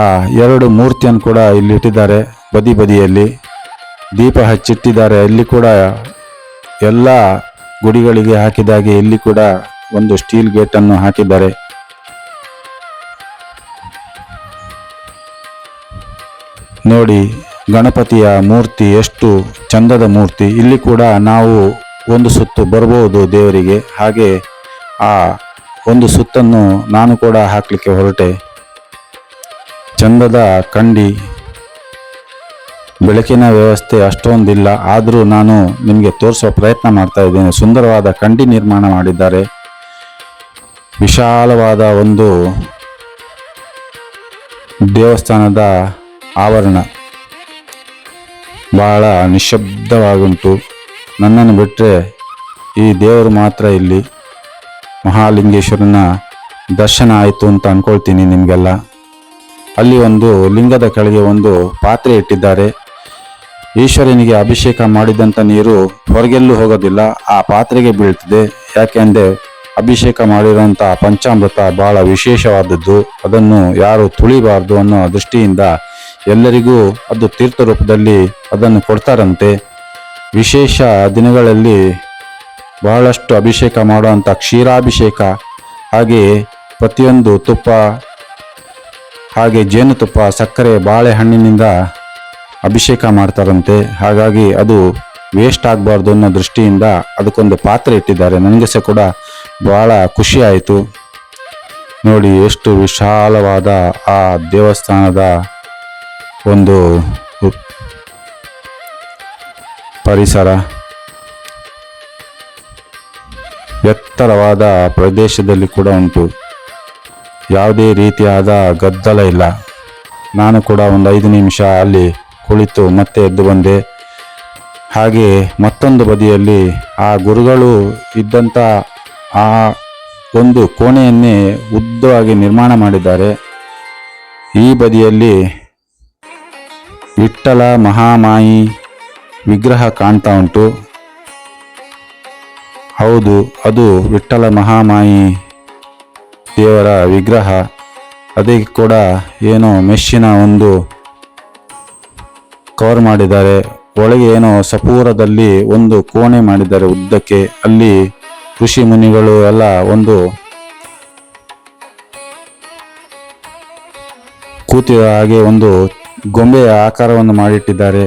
ಎರಡು ಮೂರ್ತಿಯನ್ನು ಕೂಡ ಇಲ್ಲಿ ಇಟ್ಟಿದ್ದಾರೆ. ಬದಿಯಲ್ಲಿ ದೀಪ ಹಚ್ಚಿಟ್ಟಿದ್ದಾರೆ. ಅಲ್ಲಿ ಕೂಡ ಎಲ್ಲ ಗುಡಿಗಳಿಗೆ ಹಾಕಿದಾಗೆ ಇಲ್ಲಿ ಕೂಡ ಒಂದು ಸ್ಟೀಲ್ ಗೇಟನ್ನು ಹಾಕಿದ್ದಾರೆ. ನೋಡಿ ಗಣಪತಿಯ ಮೂರ್ತಿ ಎಷ್ಟು ಚಂದದ ಮೂರ್ತಿ. ಇಲ್ಲಿ ಕೂಡ ನಾವು ಒಂದು ಸುತ್ತು ಬರಬಹುದು ದೇವರಿಗೆ. ಹಾಗೆ ಆ ಒಂದು ಸುತ್ತನ್ನು ನಾನು ಕೂಡ ಹಾಕಲಿಕ್ಕೆ ಹೊರಟೆ. ಚಂದದ ಕಂಡಿ, ಬೆಳಕಿನ ವ್ಯವಸ್ಥೆ ಅಷ್ಟೊಂದಿಲ್ಲ, ಆದರೂ ನಾನು ನಿಮಗೆ ತೋರಿಸುವ ಪ್ರಯತ್ನ ಮಾಡ್ತಾ ಇದ್ದೇನೆ. ಸುಂದರವಾದ ಕಂಡಿ ನಿರ್ಮಾಣ ಮಾಡಿದ್ದಾರೆ. ವಿಶಾಲವಾದ ಒಂದು ದೇವಸ್ಥಾನದ ಆವರಣ ಬಹಳ ನಿಶ್ಶಬ್ದವಾಗುಂಟು. ನನ್ನನ್ನು ಬಿಟ್ಟರೆ ಈ ದೇವರು ಮಾತ್ರ ಇಲ್ಲಿ. ಮಹಾಲಿಂಗೇಶ್ವರನ ದರ್ಶನ ಆಯಿತು ಅಂತ ಅಂದ್ಕೊಳ್ತೀನಿ ನಿಮಗೆಲ್ಲ. ಅಲ್ಲಿ ಒಂದು ಲಿಂಗದ ಕೆಳಗೆ ಒಂದು ಪಾತ್ರೆ ಇಟ್ಟಿದ್ದಾರೆ. ಈಶ್ವರನಿಗೆ ಅಭಿಷೇಕ ಮಾಡಿದಂಥ ನೀರು ಹೊರಗೆಲ್ಲೂ ಹೋಗೋದಿಲ್ಲ, ಆ ಪಾತ್ರೆಗೆ ಬೀಳ್ತದೆ. ಯಾಕೆಂದರೆ ಅಭಿಷೇಕ ಮಾಡಿರುವಂಥ ಪಂಚಾಮೃತ ಬಹಳ ವಿಶೇಷವಾದದ್ದು. ಅದನ್ನು ಯಾರು ತುಳಿಬಾರ್ದು ಅನ್ನೋ ದೃಷ್ಟಿಯಿಂದ ಎಲ್ಲರಿಗೂ ಅದು ತೀರ್ಥ ರೂಪದಲ್ಲಿ ಅದನ್ನು ಕೊಡ್ತಾರಂತೆ. ವಿಶೇಷ ದಿನಗಳಲ್ಲಿ ಬಹಳಷ್ಟು ಅಭಿಷೇಕ ಮಾಡುವಂಥ ಕ್ಷೀರಾಭಿಷೇಕ, ಹಾಗೆ ಪ್ರತಿಯೊಂದು ತುಪ್ಪ, ಹಾಗೆ ಜೇನುತುಪ್ಪ, ಸಕ್ಕರೆ, ಬಾಳೆಹಣ್ಣಿನಿಂದ ಅಭಿಷೇಕ ಮಾಡ್ತಾರಂತೆ. ಹಾಗಾಗಿ ಅದು ವೇಸ್ಟ್ ಆಗಬಾರ್ದು ಅನ್ನೋ ದೃಷ್ಟಿಯಿಂದ ಅದಕ್ಕೊಂದು ಪಾತ್ರೆ ಇಟ್ಟಿದ್ದಾರೆ. ನನಗೆ ಸಹ ಕೂಡ ಬಹಳ ಖುಷಿ ಆಯಿತು. ನೋಡಿ ಎಷ್ಟು ವಿಶಾಲವಾದ ಆ ದೇವಸ್ಥಾನದ ಒಂದು ಪರಿಸರ. ಎತ್ತರವಾದ ಪ್ರದೇಶದಲ್ಲಿ ಕೂಡ ಉಂಟು. ಯಾವುದೇ ರೀತಿಯಾದ ಗದ್ದಲ ಇಲ್ಲ. ನಾನು ಕೂಡ ಒಂದು 5 ನಿಮಿಷ ಅಲ್ಲಿ ಕುಳಿತು ಮತ್ತೆ ಎದ್ದು ಬಂದೆ. ಹಾಗೆ ಮತ್ತೊಂದು ಬದಿಯಲ್ಲಿ ಆ ಗುರುಗಳು ಇದ್ದಂಥ ಆ ಒಂದು ಕೋಣೆಯನ್ನೇ ಉದ್ದವಾಗಿ ನಿರ್ಮಾಣ ಮಾಡಿದ್ದಾರೆ. ಈ ಬದಿಯಲ್ಲಿ ವಿಠ್ಠಲ ಮಹಾಮಾಯಿ ವಿಗ್ರಹ ಕಾಣ್ತಾ ಉಂಟು. ಹೌದು, ಅದು ವಿಠ್ಠಲ ಮಹಾಮಾಯಿ ದೇವರ ವಿಗ್ರಹ. ಅದೇ ಕೂಡ ಏನೋ ಮೆಶ್ಶಿನ ಒಂದು ಕವರ್ ಮಾಡಿದ್ದಾರೆ. ಒಳಗೆ ಏನೋ ಸಪೂರದಲ್ಲಿ ಒಂದು ಕೋಣೆ ಮಾಡಿದ್ದಾರೆ ಉದ್ದಕ್ಕೆ. ಅಲ್ಲಿ ಋಷಿ ಮುನಿಗಳು ಎಲ್ಲ ಒಂದು ಕೂತಿದ ಹಾಗೆ ಒಂದು ಗೊಂಬೆಯ ಆಕಾರವನ್ನು ಮಾಡಿಟ್ಟಿದ್ದಾರೆ.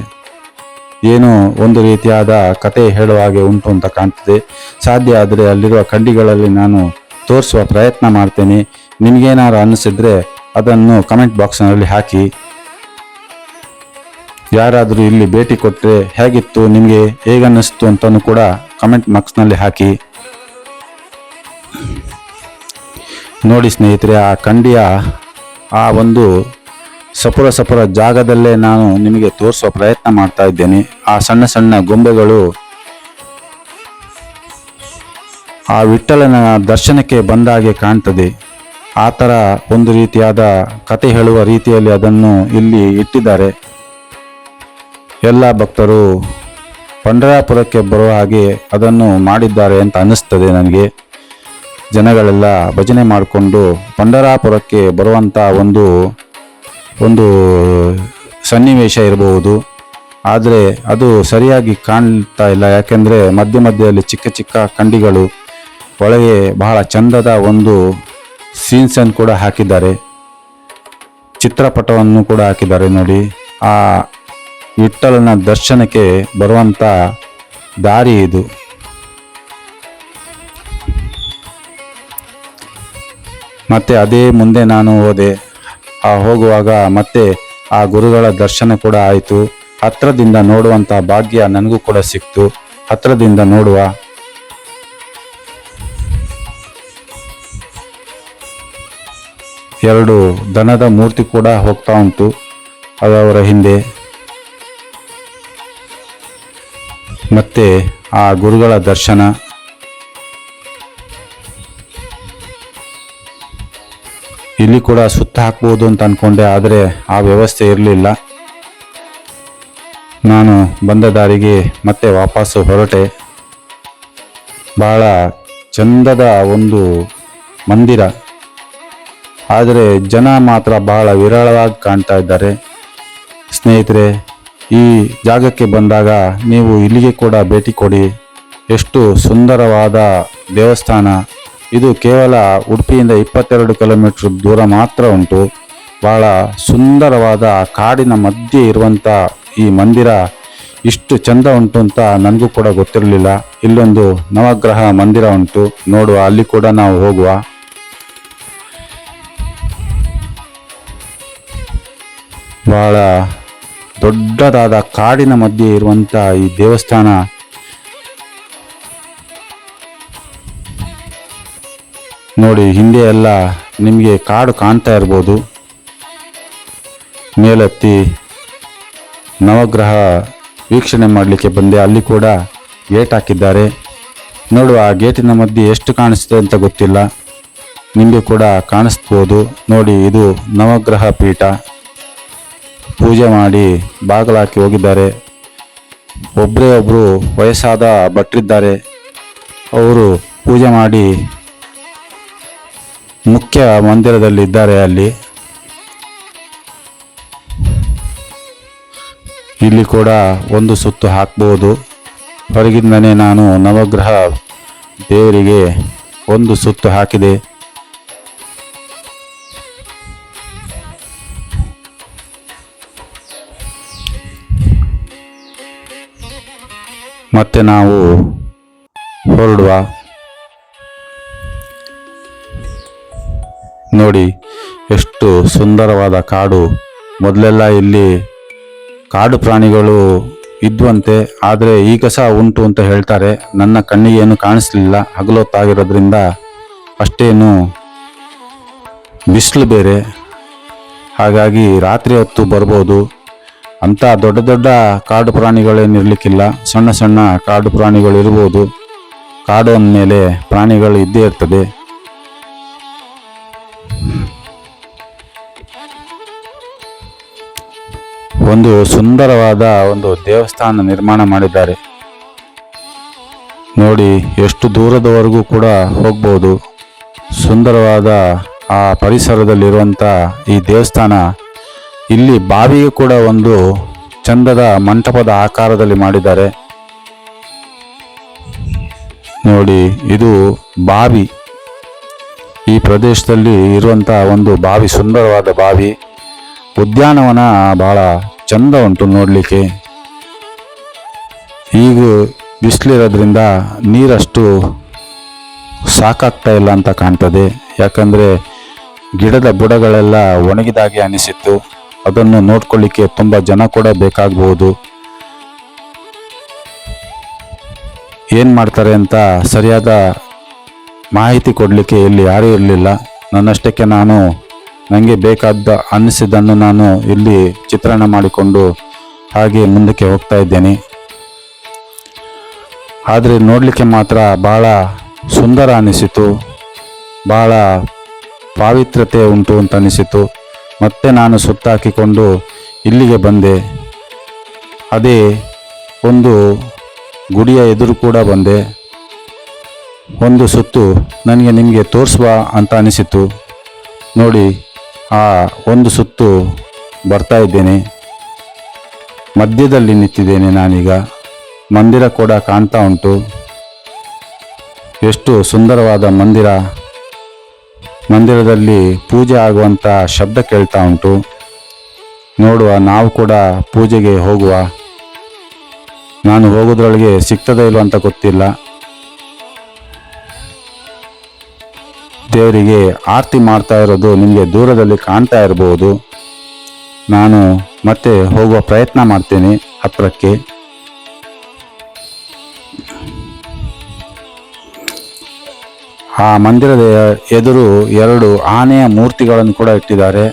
ಏನೋ ಒಂದು ರೀತಿಯಾದ ಕತೆ ಹೇಳುವ ಹಾಗೆ ಉಂಟು ಅಂತ ಕಾಣ್ತದೆ. ಸಾಧ್ಯ ಆದರೆ ಅಲ್ಲಿರುವ ಕಂಡಿಗಳಲ್ಲಿ ನಾನು ತೋರಿಸುವ ಪ್ರಯತ್ನ ಮಾಡ್ತೇನೆ. ನಿಮಗೇನಾದ್ರು ಅನ್ನಿಸಿದ್ರೆ ಅದನ್ನು ಕಮೆಂಟ್ ಬಾಕ್ಸ್ನಲ್ಲಿ ಹಾಕಿ. ಯಾರಾದರೂ ಇಲ್ಲಿ ಭೇಟಿ ಕೊಟ್ಟರೆ ಹೇಗಿತ್ತು, ನಿಮಗೆ ಹೇಗನ್ನಿಸ್ತು ಅಂತಲೂ ಕೂಡ ಕಮೆಂಟ್ ಬಾಕ್ಸ್ನಲ್ಲಿ ಹಾಕಿ. ನೋಡಿ ಸ್ನೇಹಿತರೆ, ಆ ಕಂಡಿಯ ಆ ಒಂದು ಸಪುರ ಜಾಗದಲ್ಲೇ ನಾನು ನಿಮಗೆ ತೋರಿಸುವ ಪ್ರಯತ್ನ ಮಾಡ್ತಾ ಇದ್ದೇನೆ. ಆ ಸಣ್ಣ ಸಣ್ಣ ಗೊಂಬೆಗಳು ಆ ವಿಠ್ಠಲನ ದರ್ಶನಕ್ಕೆ ಬಂದಾಗೆ ಕಾಣ್ತದೆ. ಆ ಥರ ಒಂದು ರೀತಿಯಾದ ಕತೆ ಹೇಳುವ ರೀತಿಯಲ್ಲಿ ಅದನ್ನು ಇಲ್ಲಿ ಇಟ್ಟಿದ್ದಾರೆ. ಎಲ್ಲ ಭಕ್ತರು ಪಂಢರಾಪುರಕ್ಕೆ ಬರುವ ಹಾಗೆ ಅದನ್ನು ಮಾಡಿದ್ದಾರೆ ಅಂತ ಅನ್ನಿಸ್ತದೆ ನನಗೆ. ಜನಗಳೆಲ್ಲ ಭಜನೆ ಮಾಡಿಕೊಂಡು ಪಂಢರಾಪುರಕ್ಕೆ ಬರುವಂಥ ಒಂದು ಸನ್ನಿವೇಶ ಇರಬಹುದು. ಆದರೆ ಅದು ಸರಿಯಾಗಿ ಕಾಣ್ತಾ ಇಲ್ಲ. ಯಾಕೆಂದರೆ ಮಧ್ಯದಲ್ಲಿ ಚಿಕ್ಕ ಚಿಕ್ಕ ಕಂಡಿಗಳು, ಒಳಗೆ ಬಹಳ ಚಂದದ ಒಂದು ಸೀನ್ಸನ್ನು ಕೂಡ ಹಾಕಿದ್ದಾರೆ. ಚಿತ್ರಪಟವನ್ನು ಕೂಡ ಹಾಕಿದ್ದಾರೆ. ನೋಡಿ, ಆ ವಿಠ್ಠಲನ ದರ್ಶನಕ್ಕೆ ಬರುವಂಥ ದಾರಿ ಇದು. ಮತ್ತೆ ಅದೇ ಮುಂದೆ ನಾನು ಹೋದೆ. ಹೋಗುವಾಗ ಮತ್ತೆ ಆ ಗುರುಗಳ ದರ್ಶನ ಕೂಡ ಆಯಿತು. ಹತ್ರದಿಂದ ನೋಡುವಂಥ ಭಾಗ್ಯ ನನಗೂ ಕೂಡ ಸಿಕ್ತು. ಹತ್ರದಿಂದ ನೋಡುವ ಎರಡು ದನದ ಮೂರ್ತಿ ಕೂಡ ಹೋಗ್ತಾ ಉಂಟು ಅವರ ಹಿಂದೆ. ಮತ್ತೆ ಆ ಗುರುಗಳ ದರ್ಶನ. ಇಲ್ಲಿ ಕೂಡ ಸುತ್ತ ಹಾಕ್ಬೋದು ಅಂತ ಅನ್ಕೊಂಡೆ, ಆದರೆ ಆ ವ್ಯವಸ್ಥೆ ಇರಲಿಲ್ಲ. ನಾನು ಬಂದ ದಾರಿಗೆ ಮತ್ತೆ ವಾಪಸ್ಸು ಹೊರಟೆ. ಬಹಳ ಚಂದದ ಒಂದು ಮಂದಿರ, ಆದರೆ ಜನ ಮಾತ್ರ ಬಹಳ ವಿರಳವಾಗಿ ಕಾಣ್ತಾ ಇದ್ದಾರೆ. ಸ್ನೇಹಿತರೆ, ಈ ಜಾಗಕ್ಕೆ ಬಂದಾಗ ನೀವು ಇಲ್ಲಿಗೆ ಕೂಡ ಭೇಟಿ ಕೊಡಿ. ಎಷ್ಟು ಸುಂದರವಾದ ದೇವಸ್ಥಾನ ಇದು. ಕೇವಲ ಉಡುಪಿಯಿಂದ 22 ಕಿಲೋಮೀಟರ್ ದೂರ ಮಾತ್ರ ಉಂಟು. ಬಹಳ ಸುಂದರವಾದ ಕಾಡಿನ ಮಧ್ಯೆ ಇರುವಂಥ ಈ ಮಂದಿರ ಇಷ್ಟು ಚಂದ ಉಂಟು ಅಂತ ನನಗೂ ಕೂಡ ಗೊತ್ತಿರಲಿಲ್ಲ. ಇಲ್ಲೊಂದು ನವಗ್ರಹ ಮಂದಿರ ಉಂಟು, ನೋಡುವ, ಅಲ್ಲಿ ಕೂಡ ನಾವು ಹೋಗುವ. ಬಹಳ ದೊಡ್ಡದಾದ ಕಾಡಿನ ಮಧ್ಯೆ ಇರುವಂಥ ಈ ದೇವಸ್ಥಾನ ನೋಡಿ. ಹಿಂದೆ ಎಲ್ಲ ನಿಮಗೆ ಕಾಡು ಕಾಣ್ತಾ ಇರ್ಬೋದು. ಮೇಲೆತ್ತಿ ನವಗ್ರಹ ವೀಕ್ಷಣೆ ಮಾಡಲಿಕ್ಕೆ ಬಂದೆ. ಅಲ್ಲಿ ಕೂಡ ಗೇಟ್ ಹಾಕಿದ್ದಾರೆ. ನೋಡುವ, ಆ ಗೇಟಿನ ಮಧ್ಯೆ ಎಷ್ಟು ಕಾಣಿಸ್ತದೆ ಅಂತ ಗೊತ್ತಿಲ್ಲ, ನಿಮಗೆ ಕೂಡ ಕಾಣಿಸ್ಬೋದು ನೋಡಿ. ಇದು ನವಗ್ರಹ ಪೀಠ. ಪೂಜೆ ಮಾಡಿ ಬಾಗಿಲಾಕಿ ಹೋಗಿದ್ದಾರೆ. ಒಬ್ಬರೇ ಒಬ್ಬರು ವಯಸ್ಸಾದ ಭಟ್ರಿದ್ದಾರೆ. ಅವರು ಪೂಜೆ ಮಾಡಿ ಮುಖ್ಯ ಮಂದಿರದಲ್ಲಿ ಇದ್ದಾರೆ. ಅಲ್ಲಿ ಇಲ್ಲಿ ಕೂಡ ಒಂದು ಸುತ್ತು ಹಾಕ್ಬೋದು. ಹೊರಗಿಂದನೇ ನಾನು ನವಗ್ರಹ ದೇವರಿಗೆ ಒಂದು ಸುತ್ತು ಹಾಕಿದೆ. ಮತ್ತೆ ನಾವು ಹೊರಡುವ. ನೋಡಿ ಎಷ್ಟು ಸುಂದರವಾದ ಕಾಡು. ಮೊದಲೆಲ್ಲ ಇಲ್ಲಿ ಕಾಡು ಪ್ರಾಣಿಗಳು ಇದ್ವಂತೆ, ಆದರೆ ಈಗ ಸಹ ಉಂಟು ಅಂತ ಹೇಳ್ತಾರೆ. ನನ್ನ ಕಣ್ಣಿಗೆ ಏನು ಕಾಣಿಸ್ಲಿಲ್ಲ, ಹಗಲೊತ್ತಾಗಿರೋದ್ರಿಂದ. ಅಷ್ಟೇನು ಬಿಸಿಲು ಬೇರೆ, ಹಾಗಾಗಿ ರಾತ್ರಿ ಹೊತ್ತು ಬರ್ಬೋದು. ಅಂಥ ದೊಡ್ಡ ದೊಡ್ಡ ಕಾಡು ಪ್ರಾಣಿಗಳೇನಿರಲಿಕ್ಕಿಲ್ಲ, ಸಣ್ಣ ಸಣ್ಣ ಕಾಡು ಪ್ರಾಣಿಗಳು ಇರ್ಬೋದು. ಕಾಡು ಅಂದಮೇಲೆ ಪ್ರಾಣಿಗಳು ಇದ್ದೇ ಇರ್ತದೆ. ಒಂದು ಸುಂದರವಾದ ಒಂದು ದೇವಸ್ಥಾನ ನಿರ್ಮಾಣ ಮಾಡಿದ್ದಾರೆ ನೋಡಿ. ಎಷ್ಟು ದೂರದವರೆಗೂ ಕೂಡ ಹೋಗ್ಬೋದು. ಸುಂದರವಾದ ಆ ಪರಿಸರದಲ್ಲಿರುವಂಥ ಈ ದೇವಸ್ಥಾನ. ಇಲ್ಲಿ ಬಾವಿಗೆ ಕೂಡ ಒಂದು ಚಂದದ ಮಂಟಪದ ಆಕಾರದಲ್ಲಿ ಮಾಡಿದ್ದಾರೆ ನೋಡಿ. ಇದು ಬಾವಿ, ಈ ಪ್ರದೇಶದಲ್ಲಿ ಇರುವಂಥ ಒಂದು ಬಾವಿ, ಸುಂದರವಾದ ಬಾವಿ. ಉದ್ಯಾನವನ ಬಹಳ ಚಂದ ಉಂಟು ನೋಡಲಿಕ್ಕೆ. ಈಗ ಬಿಸಿಲಿರೋದ್ರಿಂದ ನೀರಷ್ಟು ಸಾಕಾಗ್ತಾ ಇಲ್ಲ ಅಂತ ಕಾಣ್ತದೆ. ಯಾಕಂದರೆ ಗಿಡದ ಬುಡಗಳೆಲ್ಲ ಒಣಗಿದಾಗೆ ಅನಿಸಿತ್ತು. ಅದನ್ನು ನೋಡ್ಕೊಳ್ಳಿಕ್ಕೆ ತುಂಬ ಜನ ಕೂಡ ಬೇಕಾಗಬಹುದು. ಏನು ಮಾಡ್ತಾರೆ ಅಂತ ಸರಿಯಾದ ಮಾಹಿತಿ ಕೊಡಲಿಕ್ಕೆ ಇಲ್ಲಿ ಯಾರೂ ಇರಲಿಲ್ಲ. ನನ್ನಷ್ಟಕ್ಕೆ ನನಗೆ ಬೇಕಾದ ಅನ್ನಿಸಿದ್ದನ್ನು ನಾನು ಇಲ್ಲಿ ಚಿತ್ರಣ ಮಾಡಿಕೊಂಡು ಹಾಗೆ ಮುಂದಕ್ಕೆ ಹೋಗ್ತಾ ಇದ್ದೇನೆ. ಆದರೆ ನೋಡಲಿಕ್ಕೆ ಮಾತ್ರ ಬಹಳ ಸುಂದರ ಅನಿಸಿತು, ಬಹಳ ಪಾವಿತ್ರ್ಯತೆ ಉಂಟು ಅಂತ ಅನಿಸಿತು. ಮತ್ತೆ ನಾನು ಸುತ್ತಾಕಿಕೊಂಡು ಇಲ್ಲಿಗೆ ಬಂದೆ. ಅದೇ ಒಂದು ಗುಡಿಯ ಎದುರು ಕೂಡ ಬಂದೆ. ಒಂದು ಸುತ್ತು ನನಗೆ ನಿಮಗೆ ತೋರಿಸುವ ಅಂತ ಅನಿಸಿತು ನೋಡಿ. ಆ ಒಂದು ಸುತ್ತು ಬರ್ತಾ ಇದ್ದೇನೆ. ಮಧ್ಯದಲ್ಲಿ ನಿಂತಿದ್ದೇನೆ ನಾನೀಗ. ಮಂದಿರ ಕೂಡ ಕಾಣ್ತಾ ಉಂಟು. ಎಷ್ಟು ಸುಂದರವಾದ ಮಂದಿರ. ಮಂದಿರದಲ್ಲಿ ಪೂಜೆ ಆಗುವಂಥ ಶಬ್ದ ಕೇಳ್ತಾ ಉಂಟು. ನೋಡುವ, ನಾವು ಕೂಡ ಪೂಜೆಗೆ ಹೋಗುವ. ನಾನು ಹೋಗೋದ್ರೊಳಗೆ ಸಿಗ್ತದೆ ಇಲ್ವ ಅಂತ ಗೊತ್ತಿಲ್ಲ. ದೇವರಿಗೆ ಆರತಿ ಮಾಡ್ತಾ ಇರೋದು ನಿಮಗೆ ದೂರದಲ್ಲಿ ಕಾಣ್ತಾ ಇರಬಹುದು. ನಾನು ಮತ್ತೆ ಹೋಗುವ ಪ್ರಯತ್ನ ಮಾಡ್ತೇನೆ. ಹತ್ತಿರಕ್ಕೆ. ಆ ಮಂದಿರದ ಎದುರು 2 ಆನೆಯ ಮೂರ್ತಿಗಳನ್ನು ಕೂಡ ಇಟ್ಟಿದ್ದಾರೆ.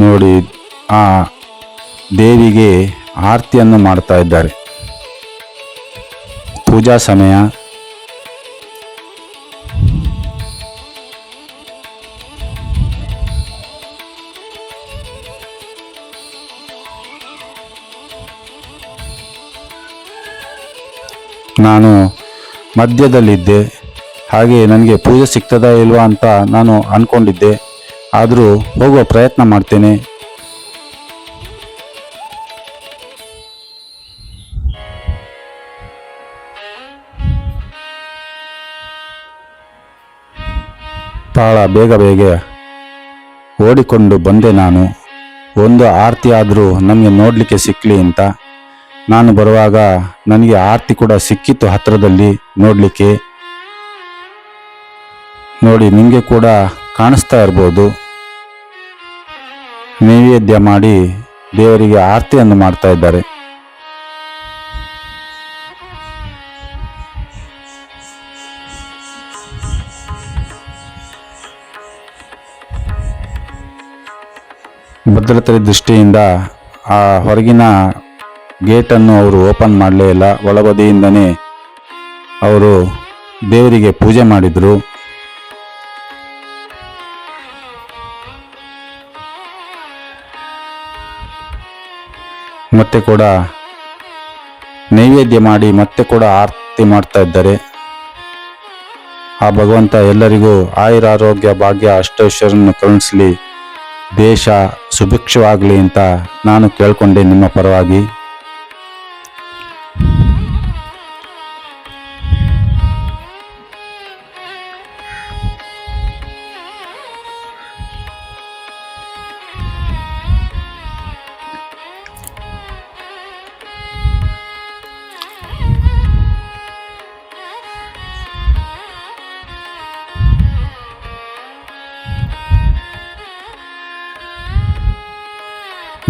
ನೋಡಿ, ಆ ದೇವಿಗೆ ಆರತಿಯನ್ನು ಮಾಡ್ತಾ ಇದ್ದಾರೆ. ಪೂಜಾ ಸಮಯ. ನಾನು ಮಧ್ಯದಲ್ಲಿದ್ದೆ. ಹಾಗೆ ನನಗೆ ಪೂಜೆ ಸಿಗ್ತದಾ ಇಲ್ವಾ ಅಂತ ನಾನು ಅಂದ್ಕೊಂಡಿದ್ದೆ. ಆದರೂ ಹೋಗುವ ಪ್ರಯತ್ನ ಮಾಡ್ತೇನೆ. ಭಾಳ ಬೇಗ ಓಡಿಕೊಂಡು ಬಂದೆ ನಾನು. ಒಂದು ಆರತಿ ಆದರೂ ನಮಗೆ ನೋಡಲಿಕ್ಕೆ ಸಿಕ್ಕಲಿ ಅಂತ. ನಾನು ಬರುವಾಗ ನನಗೆ ಆರತಿ ಕೂಡ ಸಿಕ್ಕಿತ್ತು ಹತ್ತಿರದಲ್ಲಿ ನೋಡಲಿಕ್ಕೆ. ನೋಡಿ, ನಿಮಗೆ ಕೂಡ ಕಾಣಿಸ್ತಾ ಇರ್ಬೋದು. ನೈವೇದ್ಯ ಮಾಡಿ ದೇವರಿಗೆ ಆರತಿಯನ್ನು ಮಾಡ್ತಾ ಇದ್ದಾರೆ. ಭದ್ರತೆ ದೃಷ್ಟಿಯಿಂದ ಆ ಹೊರಗಿನ ಗೇಟನ್ನು ಅವರು ಓಪನ್ ಮಾಡಲೇ ಇಲ್ಲ. ಒಳಬದಿಯಿಂದನೇ ಅವರು ದೇವರಿಗೆ ಪೂಜೆ ಮಾಡಿದರು. ಮತ್ತೆ ಕೂಡ ನೈವೇದ್ಯ ಮಾಡಿ ಮತ್ತೆ ಕೂಡ ಆರತಿ ಮಾಡ್ತಾ ಇದ್ದಾರೆ. ಆ ಭಗವಂತ ಎಲ್ಲರಿಗೂ ಆಯುರಾರೋಗ್ಯ ಭಾಗ್ಯ ಅಷ್ಟೈಶ್ವರ್ಯವನ್ನು ಕರುಣಿಸಲಿ, ದೇಶ ಸುಭಿಕ್ಷವಾಗಲಿ ಅಂತ ನಾನು ಕೇಳ್ಕೊಂಡೆ ನಿಮ್ಮ ಪರವಾಗಿ.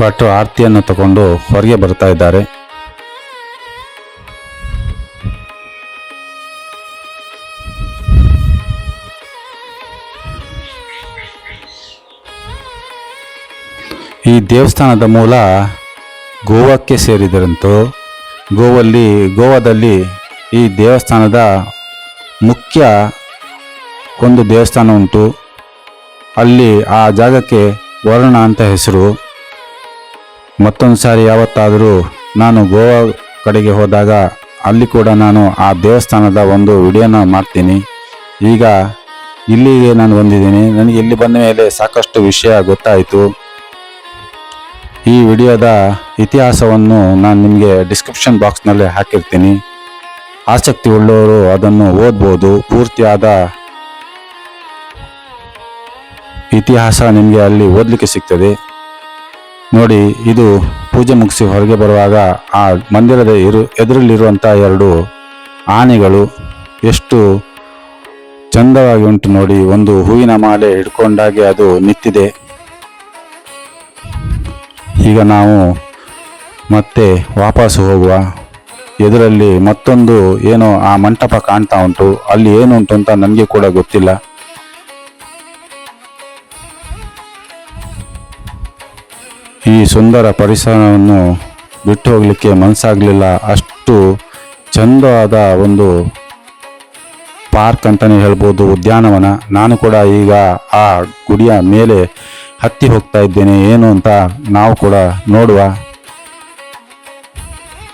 ಭಟ್ರು ಆರತಿಯನ್ನು ತಗೊಂಡು ಹೊರಗೆ ಬರ್ತಾ ಇದ್ದಾರೆ. ಈ ದೇವಸ್ಥಾನದ ಮೂಲ ಗೋವಾಕ್ಕೆ ಸೇರಿದರಂತೂ. ಗೋವಾದಲ್ಲಿ ಈ ದೇವಸ್ಥಾನದ ಮುಖ್ಯ ಒಂದು ದೇವಸ್ಥಾನ ಉಂಟು. ಅಲ್ಲಿ ಆ ಜಾಗಕ್ಕೆ ವರ್ಣ ಅಂತ ಹೆಸರು. ಮತ್ತೊಂದು ಸಾರಿ ಯಾವತ್ತಾದರೂ ನಾನು ಗೋವಾ ಕಡೆಗೆ ಹೋದಾಗ ಅಲ್ಲಿ ಕೂಡ ನಾನು ಆ ದೇವಸ್ಥಾನದ ಒಂದು ವಿಡಿಯೋನ ಮಾಡ್ತೀನಿ. ಈಗ ಇಲ್ಲಿಗೆ ನಾನು ಬಂದಿದ್ದೀನಿ. ನನಗೆ ಇಲ್ಲಿ ಬಂದ ಮೇಲೆ ಸಾಕಷ್ಟು ವಿಷಯ ಗೊತ್ತಾಯಿತು. ಈ ವಿಡಿಯೋದ ಇತಿಹಾಸವನ್ನು ನಾನು ನಿಮಗೆ ಡಿಸ್ಕ್ರಿಪ್ಷನ್ ಬಾಕ್ಸ್ನಲ್ಲಿ ಹಾಕಿರ್ತೀನಿ. ಆಸಕ್ತಿ ಉಳ್ಳವರು ಅದನ್ನು ಓದ್ಬೋದು. ಪೂರ್ತಿಯಾದ ಇತಿಹಾಸ ನಿಮಗೆ ಅಲ್ಲಿ ಓದಲಿಕ್ಕೆ ಸಿಗ್ತದೆ. ನೋಡಿ, ಇದು ಪೂಜೆ ಮುಗಿಸಿ ಹೊರಗೆ ಬರುವಾಗ ಆ ಮಂದಿರದ ಎದುರಲ್ಲಿರುವಂಥ 2 ಆನೆಗಳು ಎಷ್ಟು ಚಂದವಾಗಿ ಉಂಟು ನೋಡಿ. ಒಂದು ಹೂವಿನ ಮಾಲೆ ಹಿಡ್ಕೊಂಡಾಗೆ ಅದು ನಿಂತಿದೆ. ಈಗ ನಾವು ಮತ್ತೆ ವಾಪಸ್ ಹೋಗುವ. ಎದುರಲ್ಲಿ ಮತ್ತೊಂದು ಏನೋ ಆ ಮಂಟಪ ಕಾಣ್ತಾ ಉಂಟು. ಅಲ್ಲಿ ಏನು ಉಂಟು ಅಂತ ನನಗೆ ಕೂಡ ಗೊತ್ತಿಲ್ಲ. ಈ ಸುಂದರ ಪರಿಸರವನ್ನು ಬಿಟ್ಟು ಹೋಗಲಿಕ್ಕೆ ಮನಸ್ಸಾಗಲಿಲ್ಲ. ಅಷ್ಟು ಚಂದವಾದ ಒಂದು ಪಾರ್ಕ್ ಅಂತಲೇ ಹೇಳ್ಬೋದು, ಉದ್ಯಾನವನ. ನಾನು ಕೂಡ ಈಗ ಆ ಗುಡಿಯ ಮೇಲೆ ಹತ್ತಿ ಹೋಗ್ತಾ ಇದ್ದೇನೆ. ಏನು ಅಂತ ನಾವು ಕೂಡ ನೋಡುವ.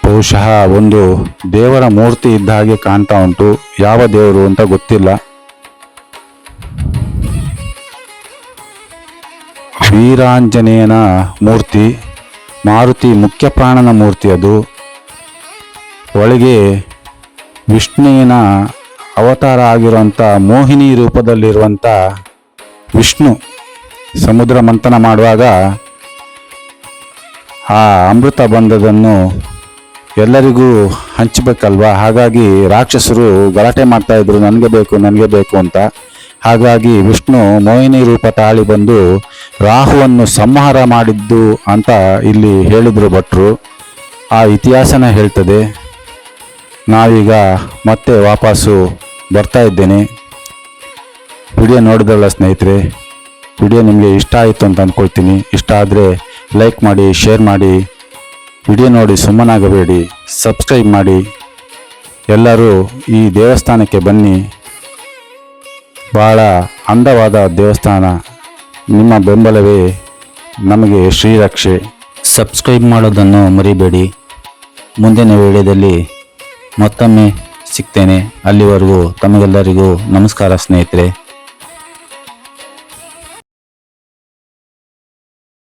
ಬಹುಶಃ ಒಂದು ದೇವರ ಮೂರ್ತಿ ಇದ್ದ ಹಾಗೆ ಕಾಣ್ತಾ ಉಂಟು. ಯಾವ ದೇವರು ಅಂತ ಗೊತ್ತಿಲ್ಲ. ವೀರಾಂಜನೇಯನ ಮೂರ್ತಿ, ಮಾರುತಿ ಮುಖ್ಯ ಪ್ರಾಣನ ಮೂರ್ತಿ ಅದು. ಒಳಗೆ ವಿಷ್ಣುವಿನ ಅವತಾರ ಆಗಿರುವಂಥ ಮೋಹಿನಿ ರೂಪದಲ್ಲಿರುವಂಥ ವಿಷ್ಣು ಸಮುದ್ರ ಮಂಥನ ಮಾಡುವಾಗ ಆ ಅಮೃತ ಬಂಧದನ್ನು ಎಲ್ಲರಿಗೂ ಹಂಚಬೇಕಲ್ವಾ. ಹಾಗಾಗಿ ರಾಕ್ಷಸರು ಗಲಾಟೆ ಮಾಡ್ತಾ ಇದ್ರು, ನನಗೆ ಬೇಕು ಅಂತ. ಹಾಗಾಗಿ ವಿಷ್ಣು ಮೋಹಿನಿ ರೂಪ ತಾಳಿ ಬಂದು ರಾಹುವನ್ನು ಸಂಹಾರ ಮಾಡಿದ್ದು ಅಂತ ಇಲ್ಲಿ ಹೇಳಿದ್ರು ಭಟ್ರು. ಆ ಇತಿಹಾಸನ ಹೇಳ್ತದೆ. ನಾವೀಗ ಮತ್ತೆ ವಾಪಸ್ಸು ಬರ್ತಾ ಇದ್ದೇನೆ. ವಿಡಿಯೋ ನೋಡಿದ್ರಲ್ಲ ಸ್ನೇಹಿತರೆ, ವಿಡಿಯೋ ನಿಮಗೆ ಇಷ್ಟ ಆಯಿತು ಅಂತ ಅಂದ್ಕೊಳ್ತೀನಿ. ಇಷ್ಟ ಆದರೆ ಲೈಕ್ ಮಾಡಿ, ಶೇರ್ ಮಾಡಿ, ವಿಡಿಯೋ ನೋಡಿ ಸುಮ್ಮನಾಗಬೇಡಿ, ಸಬ್ಸ್ಕ್ರೈಬ್ ಮಾಡಿ. ಎಲ್ಲರೂ ಈ ದೇವಸ್ಥಾನಕ್ಕೆ ಬನ್ನಿ. ಬಹಳ ಅಂದವಾದ ದೇವಸ್ಥಾನ. ನಿಮ್ಮ ಬೆಂಬಲವೇ ನಮಗೆ ಶ್ರೀರಕ್ಷೆ. ಸಬ್ಸ್ಕ್ರೈಬ್ ಮಾಡೋದನ್ನು ಮರಿಬೇಡಿ. ಮುಂದಿನ ವಿಡಿಯೋದಲ್ಲಿ ಮತ್ತೊಮ್ಮೆ ಸಿಗ್ತೇನೆ. ಅಲ್ಲಿವರೆಗೂ ತಮಗೆಲ್ಲರಿಗೂ ನಮಸ್ಕಾರ ಸ್ನೇಹಿತರೆ.